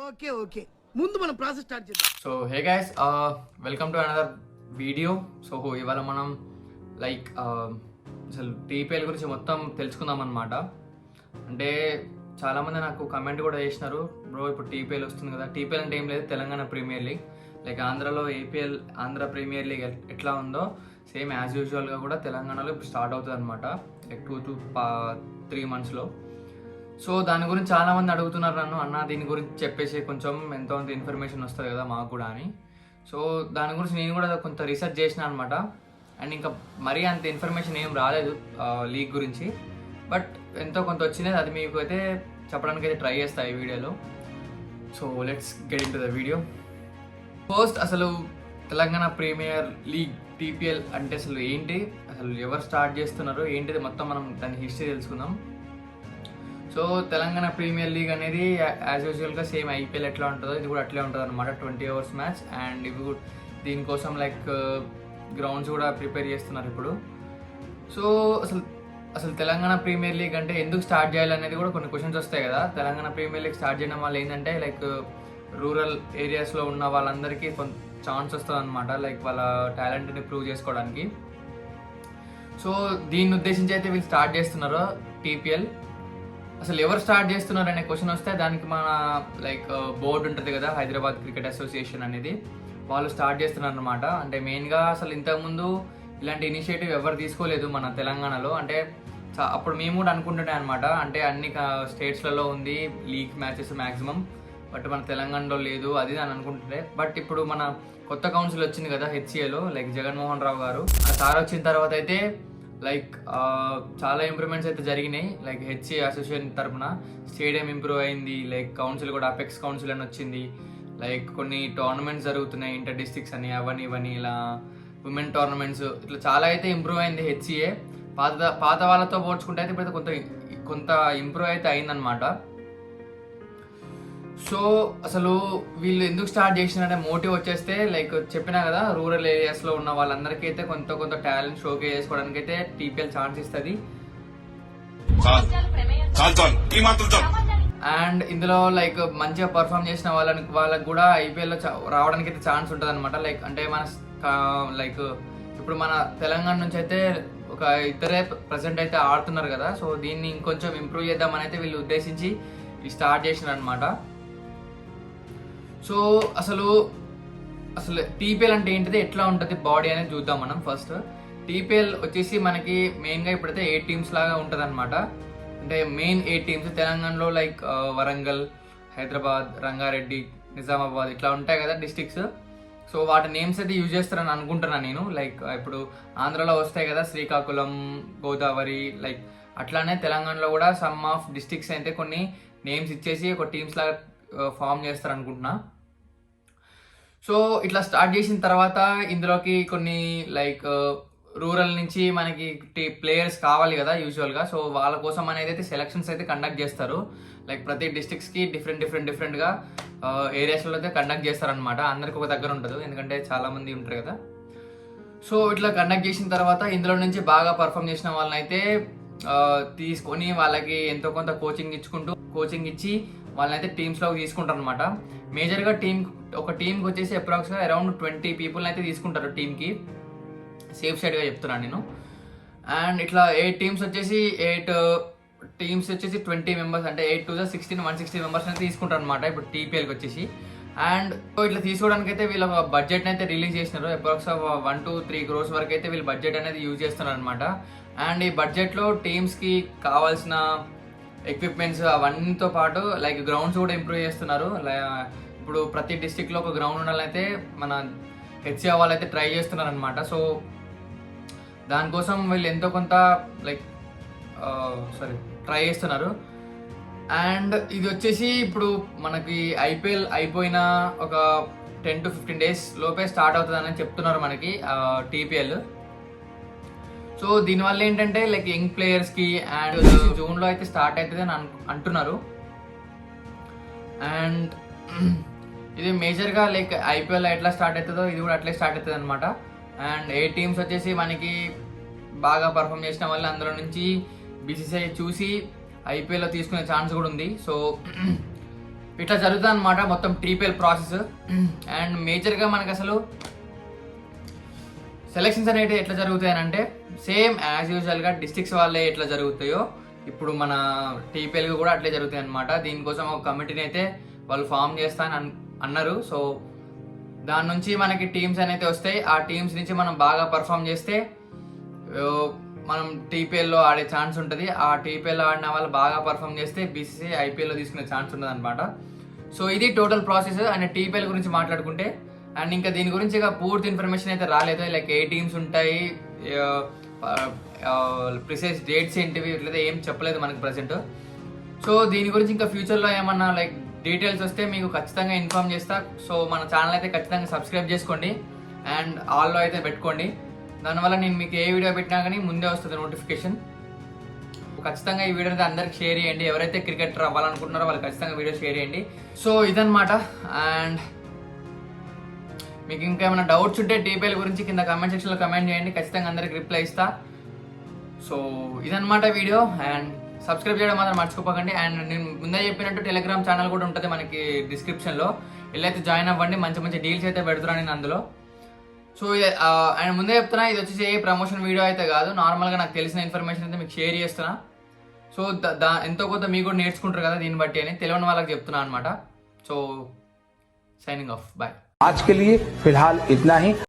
Okay okay ముందు మనం process start చేద్దాం. So hey guys, welcome to another video. So ఇవాళ మనం లైక్ అసలు టీపీఎల్ గురించి మొత్తం తెలుసుకుందాం అనమాట. అంటే చాలామంది నాకు కమెంట్ కూడా చేసినారు, బ్రో ఇప్పుడు టీపీఎల్ వస్తుంది కదా, టీపీఎల్ అంటే ఏం లేదు, తెలంగాణ ప్రీమియర్ లీగ్. లైక్ ఆంధ్రలో ఏపీఎల్ ఆంధ్ర ప్రీమియర్ లీగ్ ఎట్లా ఉందో సేమ్ యాజ్ యూజువల్గా కూడా తెలంగాణలో ఇప్పుడు స్టార్ట్ అవుతుంది అనమాట, లైక్ 2 to 3 monthsలో. సో దాని గురించి చాలామంది అడుగుతున్నారు నన్ను, అన్న దీని గురించి చెప్పేసి కొంచెం ఎంతో ఇన్ఫర్మేషన్ వస్తుంది కదా మాకు కూడా అని. సో దాని గురించి నేను కూడా కొంత రీసెర్చ్ చేసిన అనమాట. అండ్ ఇంకా మరీ అంత ఇన్ఫర్మేషన్ ఏం రాలేదు లీగ్ గురించి, బట్ ఎంతో కొంత వచ్చినది, అది మీకు అయితే చెప్పడానికి అయితే ట్రై చేస్తాను ఈ వీడియోలో. So let's get in to the video. First అసలు తెలంగాణ ప్రీమియర్ లీగ్ టీపీఎల్ అంటే అసలు ఏంటి, అసలు ఎవరు స్టార్ట్ చేస్తున్నారు ఏంటిది మొత్తం మనం దాని హిస్టరీ తెలుసుకుందాం. సో తెలంగాణ ప్రీమియర్ లీగ్ అనేది యాజ్ యూజువల్గా సేమ్ ఐపీఎల్ ఎట్లా ఉంటుందో ఇది కూడా అట్లే ఉంటుంది అనమాట, 20 hours మ్యాచ్. అండ్ ఇవి కూడా దీనికోసం లైక్ గ్రౌండ్స్ కూడా ప్రిపేర్ చేస్తున్నారు ఇప్పుడు. సో అసలు తెలంగాణ ప్రీమియర్ లీగ్ అంటే ఎందుకు స్టార్ట్ చేయాలనేది కూడా కొన్ని క్వశ్చన్స్ వస్తాయి కదా. తెలంగాణ ప్రీమియర్ లీగ్ స్టార్ట్ చేయడం వల్ల ఏంటంటే లైక్ రూరల్ ఏరియాస్లో ఉన్న వాళ్ళందరికీ కొంత ఛాన్స్ వస్తుంది అనమాట, లైక్ వాళ్ళ టాలెంట్ని ప్రూవ్ చేసుకోవడానికి. సో దీన్ని ఉద్దేశించి అయితే వీళ్ళు స్టార్ట్ చేస్తున్నారు టీపీఎల్. అసలు ఎవరు స్టార్ట్ చేస్తున్నారు అనే క్వశ్చన్ వస్తే దానికి మన లైక్ బోర్డు ఉంటుంది కదా, హైదరాబాద్ క్రికెట్ అసోసియేషన్ అనేది, వాళ్ళు స్టార్ట్ చేస్తున్నారు అనమాట. అంటే మెయిన్గా అసలు ఇంతకుముందు ఇలాంటి ఇనిషియేటివ్ ఎవరు తీసుకోలేదు మన తెలంగాణలో. అంటే అప్పుడు మేము కూడా అనుకుంటుండే అనమాట, అంటే అన్ని స్టేట్స్లలో ఉంది లీగ్ మ్యాచెస్ మ్యాక్సిమం, బట్ మన తెలంగాణలో లేదు అది అని అనుకుంటుండే. బట్ ఇప్పుడు మన కొత్త కౌన్సిల్ వచ్చింది కదా హెచ్సిఏలో, లైక్ జగన్మోహన్ రావు గారు, ఆ సార్ వచ్చిన తర్వాత అయితే లైక్ చాలా ఇంప్రూవ్మెంట్స్ అయితే జరిగినాయి. లైక్ హెచ్సిఏ అసోసియేషన్ తరఫున స్టేడియం ఇంప్రూవ్ అయింది, లైక్ కౌన్సిల్ కూడా అపెక్స్ కౌన్సిల్ అని వచ్చింది, లైక్ కొన్ని టోర్నమెంట్స్ జరుగుతున్నాయి, ఇంటర్ డిస్ట్రిక్ట్స్ అని అవన్నీ ఇవన్నీ, ఇలా ఉమెన్ టోర్నమెంట్స్, ఇట్లా చాలా అయితే ఇంప్రూవ్ అయింది హెచ్సిఏ. పాత వాళ్ళతో పోల్చుకుంటే అయితే ఇప్పుడు కొంత ఇంప్రూవ్ అయితే అయిందనమాట. సో అసలు వీళ్ళు ఎందుకు స్టార్ట్ చేసినారంటే మోటివ్ వచ్చేస్తే లైక్ చెప్పినా కదా, రూరల్ ఏరియాస్లో ఉన్న వాళ్ళందరికీ అయితే కొంత టాలెంట్ షోకే చేసుకోవడానికి అయితే టీపీఎల్ ఛాన్స్ ఇస్తుంది. అండ్ ఇందులో లైక్ మంచిగా పర్ఫామ్ చేసిన వాళ్ళకి కూడా ఐపీఎల్లో రావడానికి అయితే ఛాన్స్ ఉంటుంది అనమాట. లైక్ అంటే మన లైక్ ఇప్పుడు మన తెలంగాణ నుంచి అయితే ఒక ఇద్దరే ప్రజెంట్ అయితే ఆడుతున్నారు కదా. సో దీన్ని ఇంకొంచెం ఇంప్రూవ్ చేద్దామని అయితే వీళ్ళు ఉద్దేశించి స్టార్ట్ చేసినారు అనమాట. సో అసలు టీపీఎల్ అంటే ఏంటిది, ఎట్లా ఉంటుంది బాడీ అనేది చూద్దాం మనం. ఫస్ట్ టీపీఎల్ వచ్చేసి మనకి మెయిన్గా ఇప్పుడైతే 8 teams లాగా ఉంటుంది అనమాట. అంటే మెయిన్ 8 teams తెలంగాణలో లైక్ వరంగల్, హైదరాబాద్, రంగారెడ్డి, నిజామాబాద్ ఇట్లా ఉంటాయి కదా డిస్ట్రిక్ట్స్. సో వాటి నేమ్స్ అయితే యూజ్ చేస్తారని అనుకుంటున్నాను నేను. లైక్ ఇప్పుడు ఆంధ్రలో వస్తాయి కదా శ్రీకాకుళం, గోదావరి, లైక్ అట్లానే తెలంగాణలో కూడా సమ్ ఆఫ్ డిస్ట్రిక్ట్స్ అయితే కొన్ని నేమ్స్ ఇచ్చేసి ఒక టీమ్స్ లాగా ఫామ్ చేస్తారు అనుకుంటున్నా. సో ఇట్లా స్టార్ట్ చేసిన తర్వాత ఇందులోకి కొన్ని లైక్ రూరల్ నుంచి మనకి ప్లేయర్స్ కావాలి కదా యూజువల్గా. సో వాళ్ళ కోసం అనేది అయితే సెలక్షన్స్ అయితే కండక్ట్ చేస్తారు. లైక్ ప్రతి డిస్ట్రిక్ట్స్కి డిఫరెంట్గా ఏరియాస్లో అయితే కండక్ట్ చేస్తారనమాట. అందరికి ఒక దగ్గర ఉంటుంది, ఎందుకంటే చాలామంది ఉంటారు కదా. సో ఇట్లా కండక్ట్ చేసిన తర్వాత ఇందులో నుంచి బాగా పర్ఫామ్ చేసిన వాళ్ళని అయితే తీసుకొని వాళ్ళకి ఎంతో కొంత కోచింగ్ ఇచ్చి వాళ్ళనైతే టీమ్స్లోకి తీసుకుంటారు అనమాట. మేజర్గా ఒక టీంకి వచ్చేసి అప్రాక్స్గా అరౌండ్ 20 people అయితే తీసుకుంటారు టీంకి, సేఫ్ సైడ్గా చెప్తున్నాను నేను. అండ్ ఇట్లా 8 teams వచ్చేసి 20 members, అంటే 8 to 16 160 members అయితే తీసుకుంటారు అనమాట ఇప్పుడు టీపీఎల్కి వచ్చేసి. అండ్ ఇట్లా తీసుకోవడానికి అయితే వీళ్ళ బడ్జెట్ అయితే రిలీజ్ చేసినారు, అప్రాక్స్గా 1 to 3 crores వరకు అయితే వీళ్ళు బడ్జెట్ అనేది యూజ్ చేస్తున్నారు అనమాట. అండ్ ఈ బడ్జెట్లో టీమ్స్కి కావాల్సిన ఎక్విప్మెంట్స్ అవన్నీతో పాటు లైక్ గ్రౌండ్స్ కూడా ఇంప్రూవ్ చేస్తున్నారు. ఇప్పుడు ప్రతి డిస్ట్రిక్ట్లో ఒక గ్రౌండ్ ఉండాలైతే మన హెచ్సిఏ వాళ్ళు అయితే ట్రై చేస్తున్నారు అనమాట. సో దానికోసం వీళ్ళు ఎంతో కొంత లైక్ ట్రై చేస్తున్నారు. అండ్ ఇది వచ్చేసి ఇప్పుడు మనకి ఐపీఎల్ అయిపోయిన ఒక 10 to 15 days లోపే స్టార్ట్ అవుతుందని చెప్తున్నారు మనకి టీపీఎల్. సో దీనివల్ల ఏంటంటే లైక్ యంగ్ ప్లేయర్స్కి అండ్ జూన్లో అయితే స్టార్ట్ అవుతుంది అని అంటున్నారు. అండ్ ఇది మేజర్గా లైక్ ఐపీఎల్ ఎట్లా స్టార్ట్ అవుతుందో ఇది కూడా అట్లే స్టార్ట్ అవుతుంది అనమాట. అండ్ 8 teams వచ్చేసి మనకి బాగా పర్ఫామ్ చేసిన వాళ్ళు అందులో నుంచి బీసీసీఐ చూసి ఐపీఎల్లో తీసుకునే ఛాన్స్ కూడా ఉంది. సో ఇట్లా జరుగుతుంది అనమాట మొత్తం టీపీఎల్ ప్రాసెస్. అండ్ మేజర్గా మనకు అసలు సెలక్షన్స్ అనేవి ఎట్లా జరుగుతాయి అంటే సేమ్ యాజ్ యూజువల్గా డిస్ట్రిక్ట్స్ వాళ్ళే ఎట్లా జరుగుతాయో ఇప్పుడు మన టీపీఎల్ కూడా అట్లే జరుగుతాయి అనమాట. దీనికోసం ఒక కమిటీని అయితే వాళ్ళు ఫామ్ చేస్తానని అన్నారు. సో దాని నుంచి మనకి టీమ్స్ అనేది వస్తాయి. ఆ టీమ్స్ నుంచి మనం బాగా పర్ఫామ్ చేస్తే మనం టీపీఎల్లో ఆడే ఛాన్స్ ఉంటుంది. ఆ టీపీఎల్ ఆడిన వాళ్ళు బాగా పర్ఫామ్ చేస్తే బీసీసీ ఐపీఎల్లో తీసుకునే ఛాన్స్ ఉంటుంది అనమాట. సో ఇది టోటల్ ప్రాసెస్. అండ్ టీపీఎల్ గురించి మాట్లాడుకుంటే అండ్ ఇంకా దీని గురించి ఇక పూర్తి ఇన్ఫర్మేషన్ అయితే రాలేదు. లైక్ ఏ టీమ్స్ ఉంటాయి, ప్రిసైజ్ డేట్స్ ఏంటివి ఇట్లయితే ఏం చెప్పలేదు మనకి ప్రజెంట్. సో దీని గురించి ఇంకా ఫ్యూచర్లో ఏమన్నా లైక్ డీటెయిల్స్ వస్తే మీకు ఖచ్చితంగా ఇన్ఫార్మ్ చేస్తా. సో మన ఛానల్ అయితే ఖచ్చితంగా సబ్స్క్రైబ్ చేసుకోండి అండ్ ఆల్లో అయితే పెట్టుకోండి. దానివల్ల నేను మీకు ఏ వీడియో పెట్టినా కానీ ముందే వస్తుంది నోటిఫికేషన్. ఖచ్చితంగా ఈ వీడియో అయితే అందరికి షేర్ చేయండి. ఎవరైతే క్రికెటర్ అవ్వాలనుకుంటున్నారో వాళ్ళు ఖచ్చితంగా వీడియో షేర్ చేయండి. సో ఇదన్నమాట. అండ్ మీకు ఇంకా ఏమైనా డౌట్స్ ఉంటే టీపీఎల్ గురించి కింద కామెంట్ సెక్షన్లో కమెంట్ చేయండి, ఖచ్చితంగా అందరికి రిప్లై ఇస్తా. సో ఇదన్నమాట వీడియో. అండ్ సబ్స్క్రైబ్ చేయడం మాత్రం మర్చిపోకండి. అండ్ నేను ముందే చెప్పినట్టు టెలిగ్రామ్ ఛానల్ కూడా ఉంటుంది మనకి డిస్క్రిప్షన్లో, వెళ్ళైతే జాయిన్ అవ్వండి. మంచి మంచి డీల్స్ అయితే పెడుతున్నాను నేను అందులో. సో అండ్ ముందే చెప్తున్నా, ఇది వచ్చేసి ఏ ప్రమోషన్ వీడియో అయితే కాదు, నార్మల్గా నాకు తెలిసిన ఇన్ఫర్మేషన్ అయితే మీకు షేర్ చేస్తున్నా. సో ఎంతో కొంత మీకు కూడా నేర్చుకుంటారు కదా దీన్ని బట్టి అని తెలియని వాళ్ళకి చెప్తున్నా అనమాట. So signing off, bye. आज के लिए फिलहाल इतना ही।